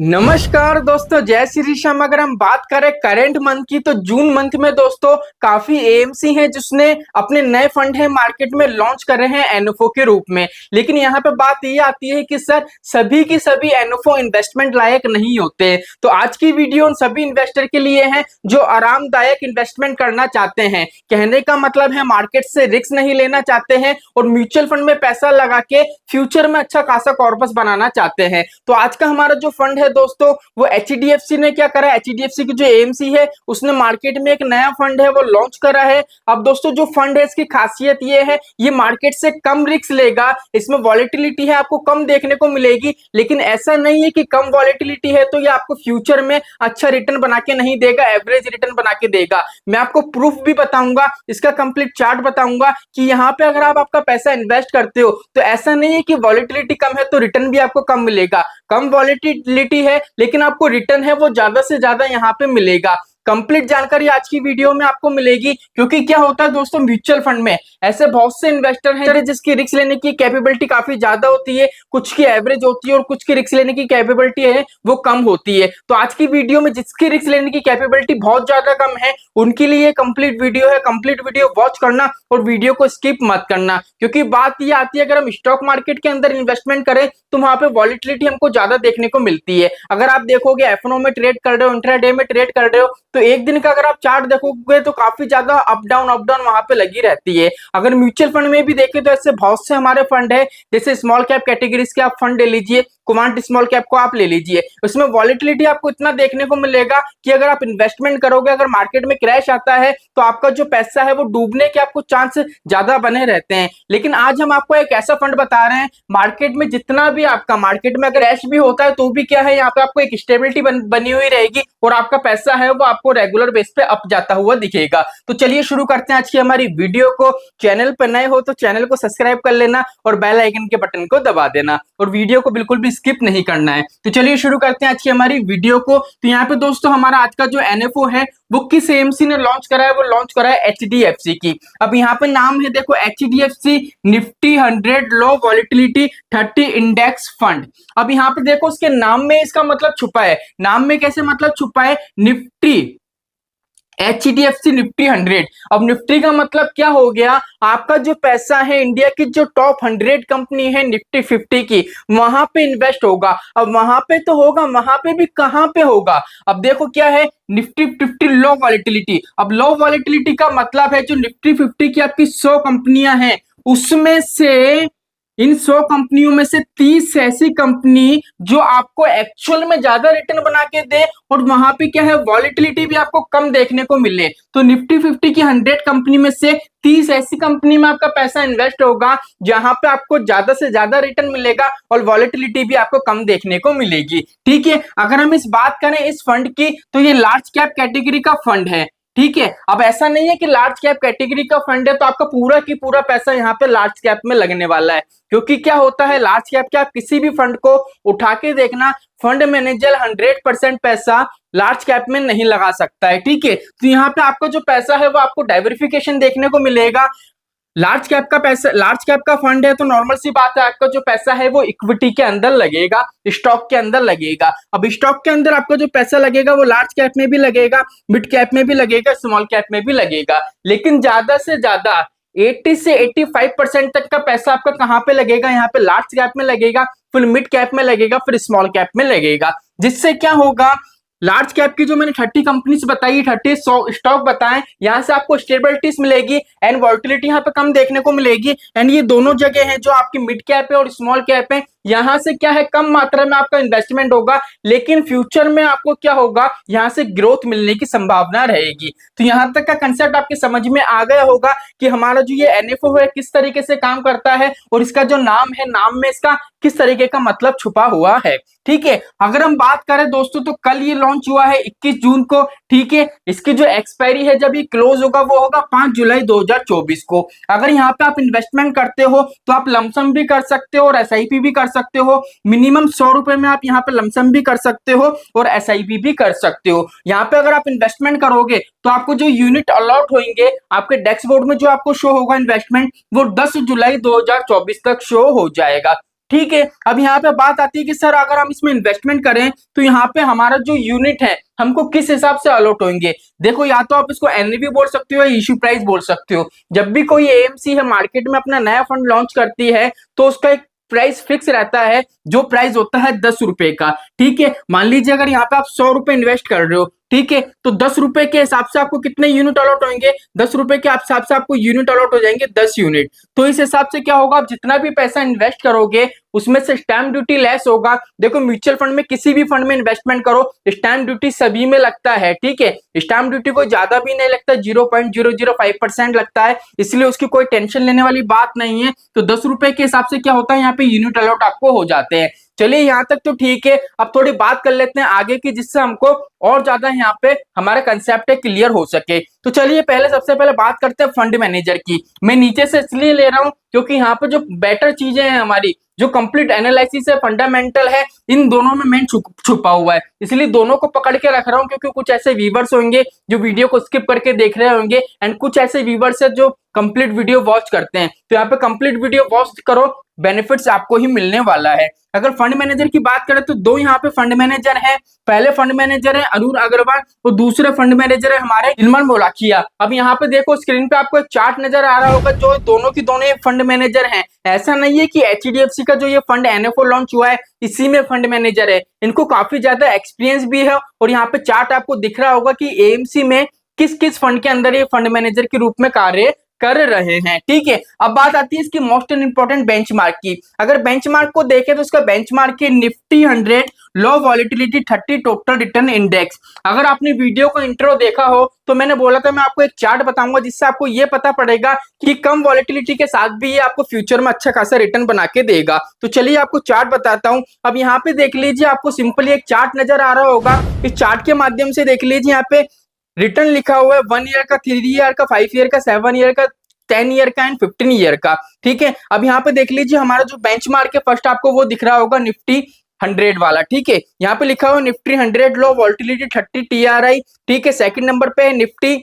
नमस्कार दोस्तों, जय श्री श्याम। अगर हम बात करें करंट मंथ की तो जून मंथ में दोस्तों काफी एएमसी हैं जिसने अपने नए फंड है मार्केट में लॉन्च कर रहे हैं एनएफओ के रूप में। लेकिन यहाँ पे बात ये आती है कि सर सभी की सभी एनएफओ इन्वेस्टमेंट लायक नहीं होते। तो आज की वीडियो उन सभी इन्वेस्टर के लिए है जो आरामदायक इन्वेस्टमेंट करना चाहते हैं। कहने का मतलब है मार्केट से रिस्क नहीं लेना चाहते हैं और म्यूचुअल फंड में पैसा लगा के फ्यूचर में अच्छा खासा कॉर्पस बनाना चाहते हैं। तो आज का हमारा जो फंड है दोस्तों वो एचडीएफसी ने क्या करा, एचडीएफसी की जो एएमसी है उसने मार्केट में एक नया फंड है वो लॉन्च करा है। अब दोस्तों जो फंड है इसकी खासियत ये है ये मार्केट से कम रिस्क लेगा, इसमें वॉलेटिलिटी है आपको कम देखने को मिलेगी। लेकिन ऐसा नहीं है कि कम वॉलेटिलिटी है तो ये आपको फ्यूचर में अच्छा रिटर्न बना के नहीं देगा, एवरेज रिटर्न बना के देगा। मैं आपको प्रूफ भी बताऊंगा, इसका कंप्लीट चार्ट बताऊंगा कि यहाँ पे अगर आप आपका पैसा इन्वेस्ट करते हो तो ऐसा नहीं है कि वॉलेटिलिटी कम है तो रिटर्न भी आपको कम मिलेगा। कम वॉलेटिलिटी है लेकिन आपको रिटर्न है वो ज्यादा से ज्यादा यहाँ पे मिलेगा। कंप्लीट जानकारी आज की वीडियो में आपको मिलेगी, क्योंकि क्या होता है दोस्तों म्यूचुअल फंड में ऐसे बहुत से इन्वेस्टर हैं जिसकी रिस्क लेने की कैपेबिलिटी काफी ज्यादा होती है, कुछ की एवरेज होती है और कुछ की रिस्क लेने की कैपेबिलिटी है वो कम होती है। तो आज की वीडियो में जिसकी रिस्क लेने की कैपेबिलिटी बहुत ज्यादा कम है उनके लिए कंप्लीट वीडियो है। कंप्लीट वीडियो वॉच करना और वीडियो को स्किप मत करना, क्योंकि बात ये आती है अगर हम स्टॉक मार्केट के अंदर इन्वेस्टमेंट करें तो वहां पे वॉलेटिलिटी हमको ज्यादा देखने को मिलती है। अगर आप देखोगे एफएनओ में ट्रेड कर रहे हो, इंट्राडे में ट्रेड कर रहे हो तो एक दिन का अगर आप चार्ट देखोगे तो काफी ज्यादा अप डाउन वहां पे लगी रहती है। अगर म्यूचुअल फंड में भी देखें तो ऐसे बहुत से हमारे फंड है, जैसे स्मॉल कैप कैटेगरीज के आप फंड ले लीजिए, क्वांट स्मॉल कैप को आप ले लीजिए, उसमें वॉलेटिलिटी आपको इतना देखने को मिलेगा कि अगर आप इन्वेस्टमेंट करोगे, अगर मार्केट में क्रैश आता है तो आपका जो पैसा है वो डूबने के आपको चांस ज्यादा बने रहते हैं। लेकिन आज हम आपको एक ऐसा फंड बता रहे हैं मार्केट में जितना भी आपका मार्केट में अगर क्रैश भी होता है तो भी क्या है यहाँ पे आपको एक स्टेबिलिटी बनी हुई रहेगी और आपका पैसा है वो आपको रेगुलर बेस पे अप जाता हुआ दिखेगा। तो चलिए शुरू करते हैं आज की हमारी वीडियो को। चैनल पर नए हो तो चैनल को सब्सक्राइब कर लेना और बेल आइकन के बटन को दबा देना और वीडियो को बिल्कुल भी स्किप नहीं करना है। तो चलिए शुरू करते हैं आज की हमारी वीडियो को। तो यहाँ पे दोस्तों हमारा आज का जो एनएफओ है वो किस एएमसी ने लॉन्च करा है, वो लॉन्च करा है एचडीएफसी की। अब यहाँ पे नाम है देखो एचडीएफसी निफ्टी 100 लो वॉलेटिलिटी 30 इंडेक्स फंड। अब यहाँ पे देखो उसके नाम में इसका मतलब छुपा है, नाम में कैसे मतलब छुपा है, निफ्टी एचडीएफसी निफ्टी 100। अब निफ्टी का मतलब क्या हो गया, आपका जो पैसा है इंडिया की जो टॉप 100 कंपनी है निफ्टी 50 की वहां पे इन्वेस्ट होगा। अब वहां पे तो होगा, वहां पे भी कहां पे होगा, अब देखो क्या है निफ्टी 50 लो वॉलेटिलिटी। अब लो वॉलेटिलिटी का मतलब है जो निफ्टी 50 की आपकी 100 कंपनियां हैं उसमें से इन 100 कंपनियों में से 30 ऐसी कंपनी जो आपको एक्चुअल में ज्यादा रिटर्न बना के दे और वहां पे क्या है वॉलेटिलिटी भी आपको कम देखने को मिले। तो निफ्टी 50 की 100 कंपनी में से 30 ऐसी कंपनी में आपका पैसा इन्वेस्ट होगा जहां पे आपको ज्यादा से ज्यादा रिटर्न मिलेगा और वॉलेटिलिटी भी आपको कम देखने को मिलेगी। ठीक है, अगर हम इस बात करें इस फंड की तो ये लार्ज कैप कैटेगरी का फंड है। ठीक है, अब ऐसा नहीं है कि लार्ज कैप कैटेगरी का फंड है तो आपका पूरा की पूरा पैसा यहाँ पे लार्ज कैप में लगने वाला है, क्योंकि क्या होता है लार्ज कैप के आप किसी भी फंड को उठा के देखना फंड मैनेजर 100% पैसा लार्ज कैप में नहीं लगा सकता है। ठीक है, तो यहाँ पे आपका जो पैसा है वो आपको डाइवर्सिफिकेशन देखने को मिलेगा। लार्ज कैप का पैसा, लार्ज कैप का फंड है तो नॉर्मल सी बात है आपका जो पैसा है वो इक्विटी के अंदर लगेगा, स्टॉक के अंदर लगेगा। अब स्टॉक के अंदर आपका जो पैसा लगेगा वो लार्ज कैप में भी लगेगा, मिड कैप में भी लगेगा, स्मॉल कैप में भी लगेगा। लेकिन ज्यादा से ज्यादा 80 से 85% तक का पैसा आपका कहाँ पे लगेगा, यहाँ पे लार्ज कैप में लगेगा, फिर मिड कैप में लगेगा, फिर स्मॉल कैप में लगेगा। जिससे क्या होगा, लार्ज कैप की जो मैंने 30 कंपनीज बताई, 30 स्टॉक बताएं, यहां से आपको स्टेबिलिटीज मिलेगी एंड वॉलेटिलिटी यहाँ पे कम देखने को मिलेगी। एंड ये दोनों जगह हैं जो आपकी मिड कैप है और स्मॉल कैप है, यहां से क्या है कम मात्रा में आपका इन्वेस्टमेंट होगा लेकिन फ्यूचर में आपको क्या होगा यहां से ग्रोथ मिलने की संभावना रहेगी। तो यहां तक का कंसेप्ट आपके समझ में आ गया होगा कि हमारा जो ये एनएफओ है किस तरीके से काम करता है और इसका जो नाम है नाम में इसका किस तरीके का मतलब छुपा हुआ है। ठीक है, अगर हम बात करें दोस्तों तो कल ये लॉन्च हुआ है 21 जून को। ठीक है, इसकी जो एक्सपायरी है जब ये क्लोज होगा वो होगा 5 जुलाई 2024 को। अगर यहाँ पे आप इन्वेस्टमेंट करते हो तो आप लमसम भी कर सकते हो और एसआईपी भी कर सकते हो। मिनिमम 100 रुपए में आप यहाँ पे लमसम भी कर सकते हो और एसआईपी भी कर सकते हो। यहाँ पे अगर आप इन्वेस्टमेंट करोगे तो आपको जो यूनिट अलॉट होंगे आपके डैशबोर्ड में जो आपको शो होगा इन्वेस्टमेंट वो 10 जुलाई 2024 तक शो हो जाएगा। ठीक है। अब यहाँ पे बात आती है कि सर अगर हम इसमें इन्वेस्टमेंट करें तो यहाँ पे हमारा जो यूनिट है हमको किस हिसाब से अलॉट होंगे। देखो या तो आप इसको एनएवी बोल सकते हो या इश्यू प्राइस बोल सकते हो। जब भी कोई एएमसी है मार्केट में अपना नया फंड लॉन्च करती है तो उसका एक प्राइस फिक्स रहता है, जो प्राइस होता है 10 रुपए का। ठीक है, मान लीजिए अगर यहाँ पे आप 100 रुपए इन्वेस्ट कर रहे हो, ठीक है, तो 10 रुपए के हिसाब से आपको कितने यूनिट अलॉट होंगे, 10 रुपए के हिसाब से आपको यूनिट अलॉट हो जाएंगे 10 यूनिट। तो इस हिसाब से क्या होगा, आप जितना भी पैसा इन्वेस्ट करोगे उसमें से स्टैम्प ड्यूटी लेस होगा। देखो म्यूचुअल फंड में किसी भी फंड में इन्वेस्टमेंट करो स्टैम्प ड्यूटी सभी में लगता है। ठीक है, स्टैम्प ड्यूटी कोई ज्यादा भी नहीं लगता, 0.005% लगता है, इसलिए उसकी कोई टेंशन लेने वाली बात नहीं है। तो 10 रुपए के हिसाब से क्या होता है, यहाँ पे यूनिट अलॉट आपको हो जाते हैं। चलिए यहाँ तक तो ठीक है। अब थोड़ी बात कर लेते हैं आगे की, जिससे हमको और ज्यादा यहाँ पे हमारा कंसेप्ट है क्लियर हो सके। तो चलिए पहले सबसे पहले बात करते हैं फंड मैनेजर की। मैं नीचे से इसलिए ले रहा हूँ क्योंकि यहाँ पे जो बेटर चीजें हैं हमारी, जो कंप्लीट एनालिसिस है, फंडामेंटल है, इन दोनों में मेन छुपा हुआ है, इसलिए दोनों को पकड़ के रख रहा हूँ। क्योंकि कुछ ऐसे व्यूवर्स होंगे जो वीडियो को स्किप करके देख रहे होंगे एंड कुछ ऐसे व्यूवर्स है जो कंप्लीट वीडियो वॉच करते हैं। तो यहाँ पे कंप्लीट वीडियो वॉच करो, बेनिफिट्स आपको ही मिलने वाला है। अगर फंड मैनेजर की बात करें तो दो यहाँ पे फंड मैनेजर हैं। पहले फंड मैनेजर है अरुण अग्रवाल और दूसरे फंड मैनेजर है हमारे इल्मान मोलाकिया। अब यहाँ पे देखो स्क्रीन पे आपको एक चार्ट नजर आ रहा होगा, जो दोनों की दोनों फंड मैनेजर हैं। ऐसा नहीं है कि एचडीएफसी का जो ये फंड एनएफओ लॉन्च हुआ है इसी में फंड मैनेजर है, इनको काफी ज्यादा एक्सपीरियंस भी है। और यहाँ पे चार्ट आपको दिख रहा होगा कि एएमसी में किस किस फंड के अंदर ये फंड मैनेजर के रूप में कार्य कर रहे हैं। ठीक है, अब बात आती है इसकी मोस्ट इंपॉर्टेंट बेंचमार्क की। अगर बेंचमार्क को देखें तो इसका बेंचमार्क है निफ्टी 100 लो वॉलिटिलिटी 30 टोटल रिटर्न इंडेक्स। अगर आपने वीडियो को इंट्रो देखा हो तो मैंने बोला था मैं आपको एक चार्ट बताऊंगा जिससे आपको ये पता पड़ेगा कि कम वॉलिटिलिटी के साथ भी ये आपको फ्यूचर में अच्छा खासा रिटर्न बना के देगा। तो चलिए आपको चार्ट बताता हूं। अब यहाँ पे देख लीजिए, आपको सिंपली एक चार्ट नजर आ रहा होगा, इस चार्ट के माध्यम से देख लीजिए यहाँ पे रिटर्न लिखा हुआ है 1 ईयर का, 3 ईयर का, 5 ईयर का, 7 ईयर का, 10 ईयर का एंड 15 ईयर का। ठीक है, अब यहाँ पे देख लीजिए हमारा जो बेंचमार्क है फर्स्ट आपको वो दिख रहा होगा निफ्टी 100 वाला। ठीक है, यहाँ पे लिखा हुआ निफ्टी 100 लो वॉल्टिलिटी 30 टीआरआई। ठीक है, सेकंड नंबर पे है निफ्टी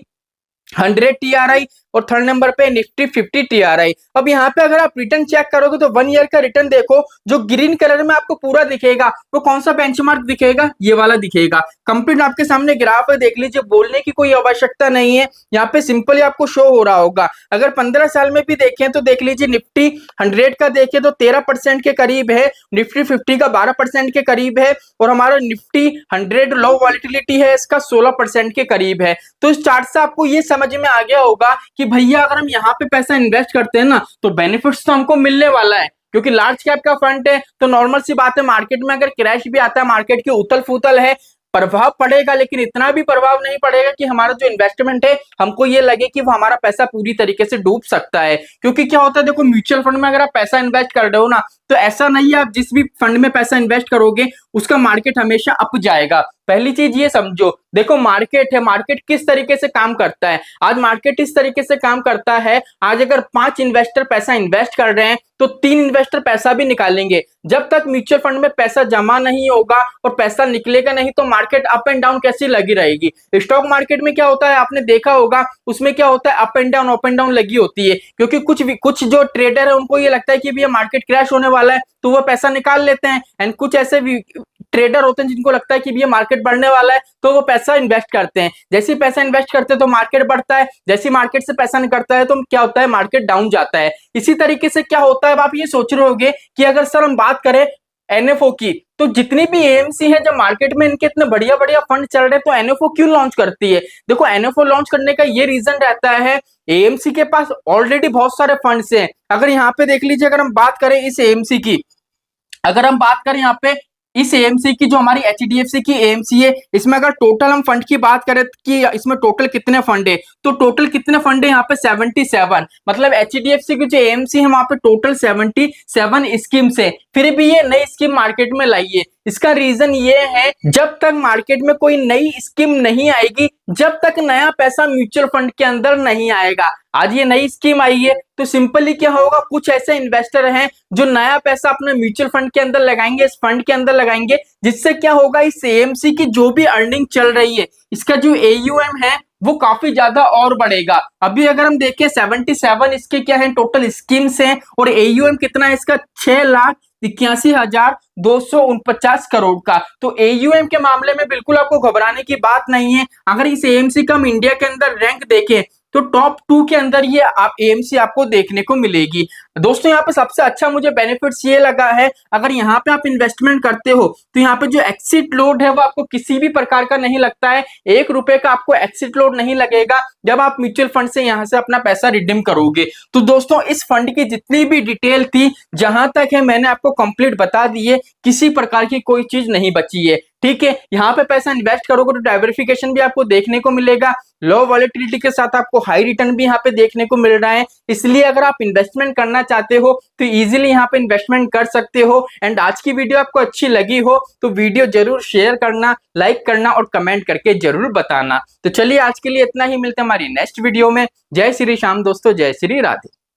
100 टीआरआई और थर्ड नंबर पे निफ्टी 50 टीआरआई। अब यहाँ पे अगर आप रिटर्न चेक करोगे तो 1 ईयर का रिटर्न देखो, जो ग्रीन कलर में आपको पूरा दिखेगा वो कौन सा बेंचमार्क दिखेगा, ये वाला दिखेगा। कंप्लीट आपके सामने ग्राफ है, देख लीजिए, बोलने की कोई आवश्यकता नहीं है, यहाँ पे सिंपली आपको शो हो रहा होगा। अगर 15 साल में भी देखें तो देख लीजिए निफ्टी 100 का देखें तो 13% के करीब है, निफ्टी 50 का 12% के करीब है और हमारा निफ्टी 100 लो वॉलिटिलिटी है इसका 16% के करीब है। तो इस चार्ट से आपको ये समझ में आ गया होगा कि भैया अगर हम यहाँ पे पैसा इन्वेस्ट करते हैं ना तो बेनिफिट्स तो हमको मिलने वाला है, क्योंकि लार्ज कैप का फंड है तो नॉर्मल सी बात है, मार्केट में अगर क्रैश भी आता है, मार्केट की उथल फुथल है, प्रभाव पड़ेगा, लेकिन इतना भी प्रभाव नहीं पड़ेगा कि हमारा जो इन्वेस्टमेंट है हमको ये लगे कि वो हमारा पैसा पूरी तरीके से डूब सकता है। क्योंकि क्या होता है, देखो म्यूचुअल फंड में अगर आप पैसा इन्वेस्ट कर रहे हो ना तो ऐसा नहीं है आप जिस भी फंड में पैसा इन्वेस्ट करोगे उसका मार्केट हमेशा अप जाएगा। पहली चीज ये समझो, देखो मार्केट है, मार्केट किस तरीके से काम करता है। आज मार्केट इस तरीके से काम करता है, आज अगर 5 इन्वेस्टर पैसा इन्वेस्ट कर रहे हैं तो 3 इन्वेस्टर पैसा भी निकालेंगे। जब तक म्यूचुअल फंड में पैसा जमा नहीं होगा और पैसा निकलेगा नहीं तो मार्केट अप एंड डाउन कैसी लगी रहेगी। स्टॉक मार्केट में क्या होता है आपने देखा होगा, उसमें क्या होता है अप एंड डाउन लगी होती है, क्योंकि कुछ जो ट्रेडर है उनको ये लगता है कि भैया मार्केट क्रैश होने वाला है तो वो पैसा निकाल लेते हैं, एंड कुछ ऐसे ट्रेडर होते हैं जिनको लगता है कि भैया मार्केट बढ़ने वाला है तो वो पैसा इन्वेस्ट करते हैं। जैसे ही पैसा इन्वेस्ट करते हैं तो मार्केट बढ़ता है, जैसे मार्केट से पैसा निकलता है तो क्या होता है, मार्केट डाउन जाता है। इसी तरीके से क्या होता है, अब आप ये सोच रहे होंगे कि अगर सर हम बात करें एनएफओ की तो जितनी भी एएमसी है जब मार्केट में इनके इतने बढ़िया बढ़िया फंड चल रहे हैं तो एनएफओ क्यों लॉन्च करती है। देखो एनएफओ लॉन्च करने का ये रीजन रहता है, एएमसी के पास ऑलरेडी बहुत सारे फंड्स हैं। अगर यहाँ पे देख लीजिए, अगर हम बात करें इस एएमसी की, अगर हम बात करें यहाँ पे इस एएमसी की, जो हमारी एचडीएफसी की एएमसी है, इसमें अगर टोटल हम फंड की बात करें कि इसमें टोटल कितने फंड है तो टोटल कितने फंड है यहाँ पे 77। मतलब एचडीएफसी की जो एएमसी है वहां पे टोटल 77 स्कीम्स है, फिर भी ये नई स्कीम मार्केट में लाई है। इसका रीजन ये है, जब तक मार्केट में कोई नई स्कीम नहीं आएगी, जब तक नया पैसा म्यूचुअल फंड के अंदर नहीं आएगा। आज ये नई स्कीम आई है तो सिंपली क्या होगा, कुछ ऐसे इन्वेस्टर हैं जो नया पैसा अपने म्यूचुअल फंड के अंदर लगाएंगे, इस फंड के अंदर लगाएंगे, जिससे क्या होगा, इस एएमसी की जो भी अर्निंग चल रही है इसका जो एयूएम है वो काफी ज्यादा और बढ़ेगा। अभी अगर हम देखें 77 इसके क्या है टोटल स्कीम्स हैं और एयूएम कितना है इसका, 81,249 करोड़ का। तो एयूएम के मामले में बिल्कुल आपको घबराने की बात नहीं है। अगर इस एएमसी का हम इंडिया के अंदर रैंक देखें तो टॉप 2 के अंदर ये आप एएमसी आपको देखने को मिलेगी। दोस्तों यहाँ पे सबसे अच्छा मुझे बेनिफिट्स ये लगा है, अगर यहाँ पे आप इन्वेस्टमेंट करते हो तो यहाँ पे जो एक्सिट लोड है वो आपको किसी भी प्रकार का नहीं लगता है। 1 रुपए का आपको एक्सिट लोड नहीं लगेगा जब आप म्यूचुअल फंड से यहाँ से अपना पैसा रिडीम करोगे। तो दोस्तों इस फंड की जितनी भी डिटेल थी जहां तक है मैंने आपको कंप्लीट बता दी है, किसी प्रकार की कोई चीज नहीं बची है। ठीक है, यहाँ पे पैसा इन्वेस्ट करोगे तो डाइवर्सिफिकेशन भी आपको देखने को मिलेगा, लो वॉलेटिलिटी के साथ आपको हाई रिटर्न भी यहाँ पे देखने को मिल रहा है। इसलिए अगर आप इन्वेस्टमेंट करना चाहते हो तो इजीली यहाँ पे इन्वेस्टमेंट कर सकते हो। एंड आज की वीडियो आपको अच्छी लगी हो तो वीडियो जरूर शेयर करना, लाइक करना और कमेंट करके जरूर बताना। तो चलिए आज के लिए इतना ही, मिलते हैं हमारी नेक्स्ट वीडियो में। जय श्री श्याम दोस्तों, जय श्री राधे।